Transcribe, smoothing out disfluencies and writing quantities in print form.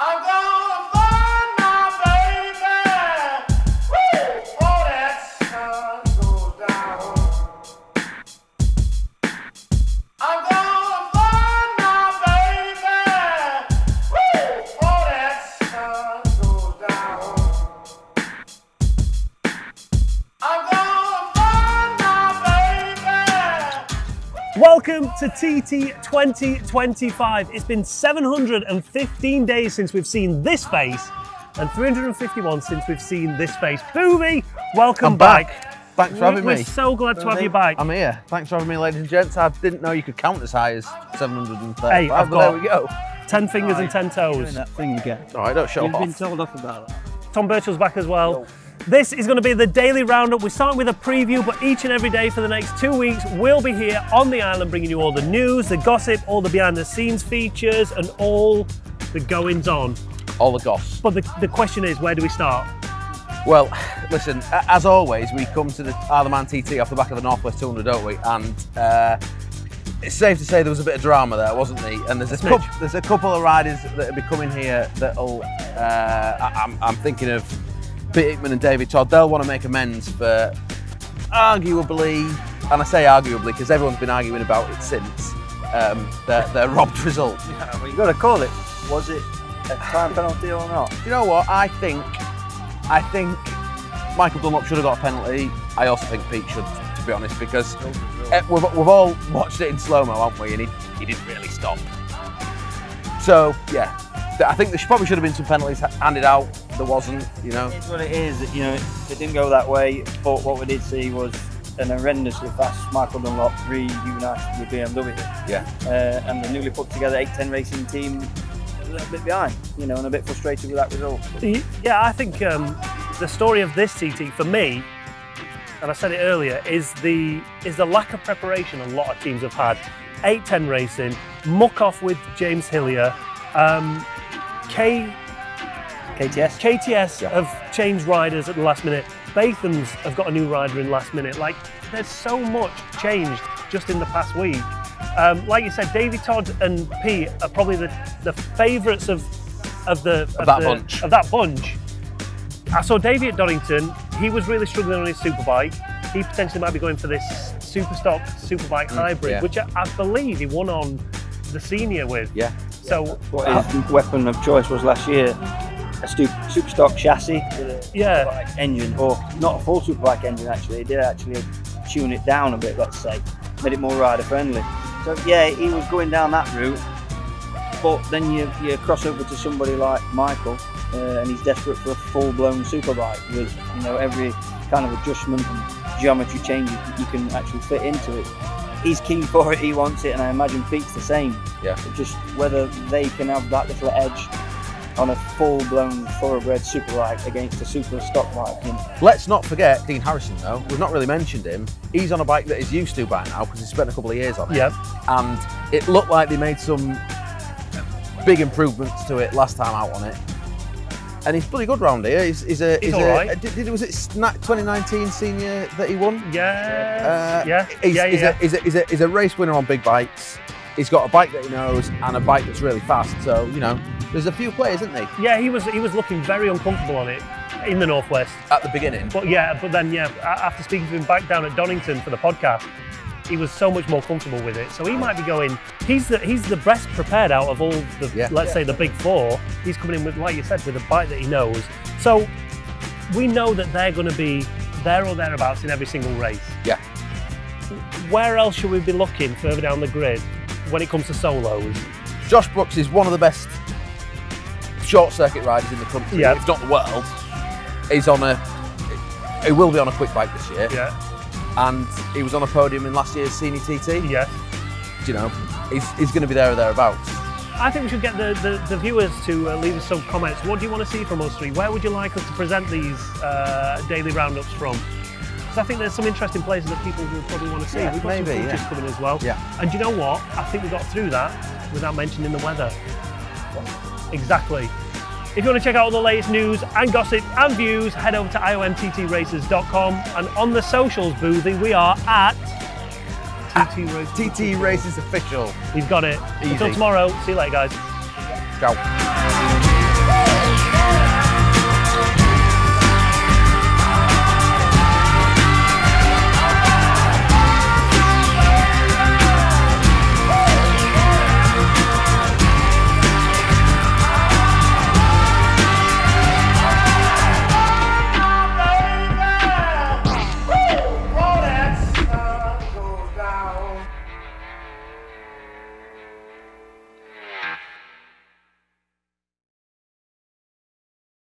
I'm gonna find my baby. Woo! Oh, that sun goes down. I'm gonna find my baby. Woo! Oh, that sun goes down. I'm gonna find my baby. Welcome to TT 2025. It's been 715 days since we've seen this face and 351 since we've seen this face. Booby, welcome I'm back. Thanks for having me. We're so glad to have you back. I'm here. Thanks for having me, ladies and gents. I didn't know you could count as high as 735. Hey, I've but there got we go. 10 fingers and 10 Doing toes. that thing again. All right, don't show You've off. been told off about it. Tom Birchall's back as well. This is going to be the daily roundup. We're starting with a preview, but each and every day for the next 2 weeks, we'll be here on the island bringing you all the news, the gossip, all the behind the scenes features, and all the goings on. All the goss. But the question is, where do we start? Well, listen, as always, we come to the Isle of Man TT off the back of the Northwest 200, don't we? And it's safe to say there was a bit of drama there, wasn't there? And there's a couple of riders that will be coming here that'll, I'm thinking of Pete Hickman and David Todd. They'll want to make amends for arguably, and I say arguably because everyone's been arguing about it since, their robbed result. Yeah, well, you got to call it. Was it a time penalty or not? You know what? I think Michael Dunlop should have got a penalty. I also think Pete should, to be honest, because we've all watched it in slow-mo, haven't we? And he didn't really stop. So, yeah, I think there probably should have been some penalties handed out. There wasn't, you know. It's what it is. You know, it didn't go that way. But what we did see was an horrendously fast Michael Dunlop reunited with BMW. Yeah. And the newly put together 810 racing team a little bit behind, you know, and a bit frustrated with that result. Yeah, I think the story of this TT for me, and I said it earlier, is the lack of preparation a lot of teams have had. 810 Racing, muck off with James Hillier, KTS have changed riders at the last minute. Batham's have got a new rider in last minute. Like, there's so much changed just in the past week. Like you said, Davey Todd and Pete are probably the favourites of that bunch. I saw Davey at Donington. He was really struggling on his superbike. He potentially might be going for this Superstock Superbike hybrid, yeah. which I believe he won on the senior with. Yeah. So What his weapon of choice was last year, a Superstock chassis with a Superbike engine, or not a full Superbike engine actually. He did actually tune it down a bit, let's say, made it more rider friendly. So yeah, he was going down that route, but then you cross over to somebody like Michael, and he's desperate for a full-blown Superbike with, you know, every kind of adjustment and geometry change you can actually fit into it. He's keen for it, he wants it, and I imagine Pete's the same. Yeah. But just whether they can have that little edge on a full-blown thoroughbred Superbike against a super stock bike. You know. Let's not forget Dean Harrison, though. We've not really mentioned him. He's on a bike that he's used to by now because he's spent a couple of years on it. yeah, And it looked like they made some big improvements to it last time out on it. And he's pretty good round here. He's all right. Was it 2019 senior that he won? yeah. He's a race winner on big bikes. He's got a bike that he knows and a bike that's really fast. So, you know, there's a few players, isn't there? Yeah, he was looking very uncomfortable on it in the Northwest. At the beginning. But then after speaking to him back down at Donington for the podcast, he was so much more comfortable with it. So he might be going. He's the best prepared out of all the let's say the big four. He's coming in with, like you said, with a bike that he knows. So we know that they're going to be there or thereabouts in every single race. Yeah. Where else should we be looking further down the grid when it comes to solos? Josh Brooks is one of the best short circuit riders in the country, if not the world. He will be on a quick bike this year. Yeah. And he was on a podium in last year's Senior TT. Yeah. You know, he's going to be there or thereabouts. I think we should get the viewers to leave us some comments. What do you want to see from us three? Where would you like us to present these daily roundups from? Because I think there's some interesting places that people will probably want to see. Yeah, We've got some footage coming as well. Yeah. And do you know what? I think we got through that without mentioning the weather. Exactly. If you want to check out all the latest news and gossip and views, head over to iomttraces.com. And on the socials, Boothie, we are at TT Races Official. He's got it. Easy. Until tomorrow, see you later, guys. Ciao.